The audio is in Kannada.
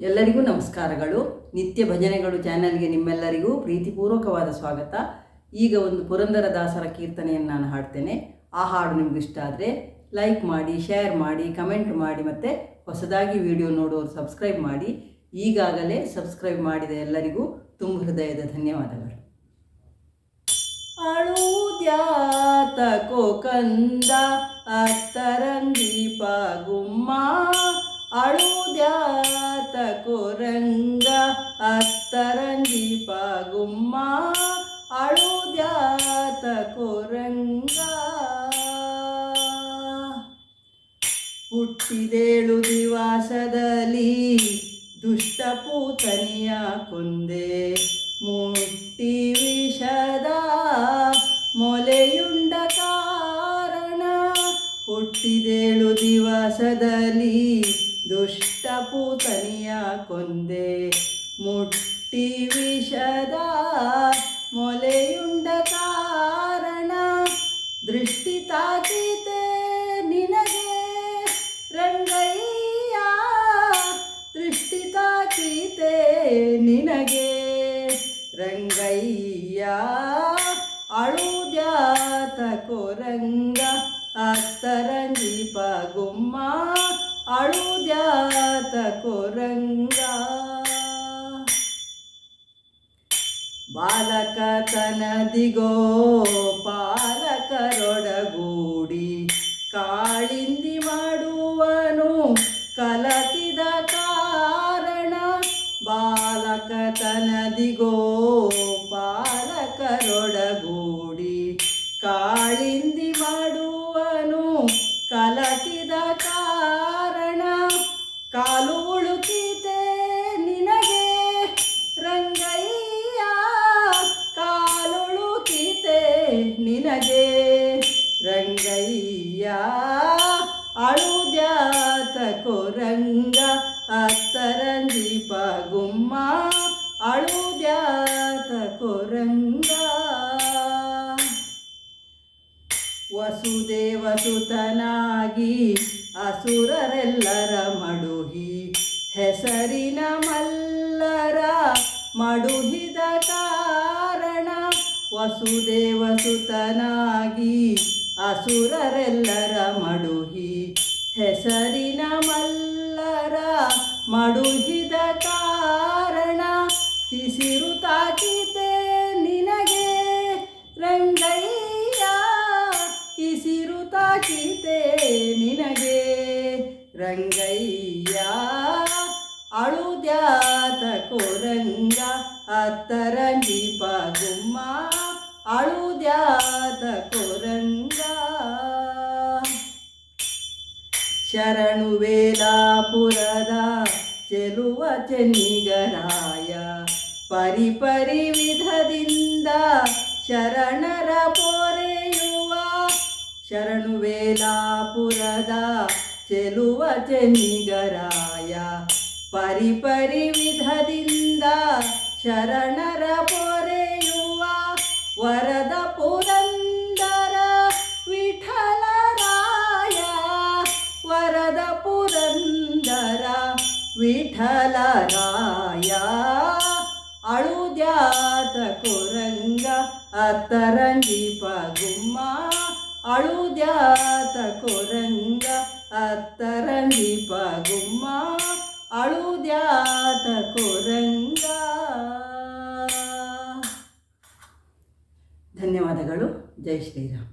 ಎಲ್ಲರಿಗೂ ನಮಸ್ಕಾರಗಳು. ನಿತ್ಯ ಭಜನೆಗಳು ಚಾನೆಲ್ಗೆ ನಿಮ್ಮೆಲ್ಲರಿಗೂ ಪ್ರೀತಿಪೂರ್ವಕವಾದ ಸ್ವಾಗತ. ಈಗ ಒಂದು ಪುರಂದರದಾಸರ ಕೀರ್ತನೆಯನ್ನು ನಾನು ಹಾಡ್ತೇನೆ. ಆ ಹಾಡು ನಿಮ್ಗೆ ಇಷ್ಟ ಆದರೆ ಲೈಕ್ ಮಾಡಿ, ಶೇರ್ ಮಾಡಿ, ಕಮೆಂಟ್ ಮಾಡಿ, ಮತ್ತು ಹೊಸದಾಗಿ ವಿಡಿಯೋ ನೋಡೋರು ಸಬ್ಸ್ಕ್ರೈಬ್ ಮಾಡಿ. ಈಗಾಗಲೇ ಸಬ್ಸ್ಕ್ರೈಬ್ ಮಾಡಿದ ಎಲ್ಲರಿಗೂ ತುಂಬ ಹೃದಯದ ಧನ್ಯವಾದಗಳು. ಅಳುದ್ಯಾತಕೋ ಕಂದ ಅತ್ತರಂದೀಪ ಗುಮ್ಮ, ಅಳುದ್ಯಾತಕೋ ರಂಗ ಅತ್ತರಂದೀಪ ಗುಮ್ಮ, ಅಳುದ್ಯಾತಕೋ ರಂಗ. ಹುಟ್ಟಿದೇಳು ದಿವಸದಲ್ಲಿ ದುಷ್ಟಪೂತನಿಯ ಕೊಂದೆ, ಮುಟ್ಟಿ ವಿಷದ ಮೊಲೆಯುಂಡ ಕಾರಣ. ಹುಟ್ಟಿದೇಳು ದಿವಸದಲ್ಲಿ ದುಷ್ಟಪೂತನಿಯ ಕೊಂದೆ, ಮುಟ್ಟಿ ವಿಷದ ಮೊಲೆಯುಂಡ ಕಾರಣ. ದೃಷ್ಟಿ ತಾಕಿತೆ ನಿನಗೆ ರಂಗಯ್ಯ, ದೃಷ್ಟಿ ತಾಕಿತೆ ನಿನಗೆ ರಂಗಯ್ಯ. ಅಳುದ್ಯಾತಕೋ ರಂಗ ಅತ್ತರಂದೀಪ ಗುಮ್ಮ, ಅಳುದ್ಯಾತಕೋ ರಂಗ. ಬಾಲಕತನದಿಗೋ ಪಾಲಕರೊಡಗೂಡಿ ಕಾಳಿಂದಿ ಮಾಡುವನು ಕಲಕಿದ ಕಾರಣ. ಬಾಲಕತನದಿಗೋ ಪಾಲಕರೊಡಗೂಡಿ ಕಾಳಿಂದಿ ಮಾಡುವನು ಕಲಕಿದ ಕಾರಣ. ಕಾಲು ಉಳುಕಿತೆ ನಿನಗೆ ರಂಗಯ್ಯ, ಕಾಲುಳುಕಿತೆ ನಿನಗೆ ರಂಗಯ್ಯ. ಅಳುದ್ಯಾತಕೋ ರಂಗ ಅತ್ತರಂದೀಪ ಗುಮ್ಮ, ಅಳುದ್ಯಾತಕೋ ರಂಗ. ವಸುದೇವಸುತನಾಗಿ ಅಸುರರೆಲ್ಲರ ಮಡುಹಿ, ಹೆಸರಿನ ಮಲ್ಲರ ಮಡುಹಿದ ಕಾರಣ. ವಸುದೇವಸುತನಾಗಿ ಅಸುರರೆಲ್ಲರ ಮಡುಹಿ, ಹೆಸರಿನ ಮಲ್ಲರ ಮಡುಹಿದ ಕಾರಣ. ಕಿಸಿರು ತಾಕಿತೆ ನಿನಗೆ ರಂಗಯ್ಯ, ಕಿಸಿರು ತಾಕಿತೆ ನಿನಗೆ ರಂಗಯ್ಯ. ಅಳುದ್ಯಾತಕೋ ರಂಗ ಅತ್ತರಂದೀಪ ಗುಮ್ಮ, ಅಳುದ್ಯಾತಕೋ ರಂಗ. ಶರಣು ವೇಲಾಪುರದ ಚೆಲುವ ಚೆನ್ನಿಗರಾಯ, ಪರಿಪರಿ ವಿಧದಿಂದ ಶರಣರ ಪೊರೆಯುವ. ಶರಣು ವೇಲಾಪುರದ ಚೆಲುವ ಚೆನ್ನಿಗರಾಯ, ಪರಿಪರಿ ವಿಧದಿಂದ ಶರಣರ ಪೊರೆಯುವ. ವರದ ಪುರಂದರ ವಿಠಲರಾಯ, ವರದ ಪುರಂದರ ವಿಠಲರಾಯ. ಅಳುದ್ಯಾತಕೋ ರಂಗ ಅತ್ತರಂದೀಪ ಗುಮ್ಮ, ಅಳುದ್ಯಾತಕೋ ರಂಗ ಅತ್ತರಂದೀಪ ಗುಮ್ಮ, ಅಳುದ್ಯಾತಕೋ ರಂಗ. ಧನ್ಯವಾದಗಳು. ಜೈ ಶ್ರೀರಾಮ್.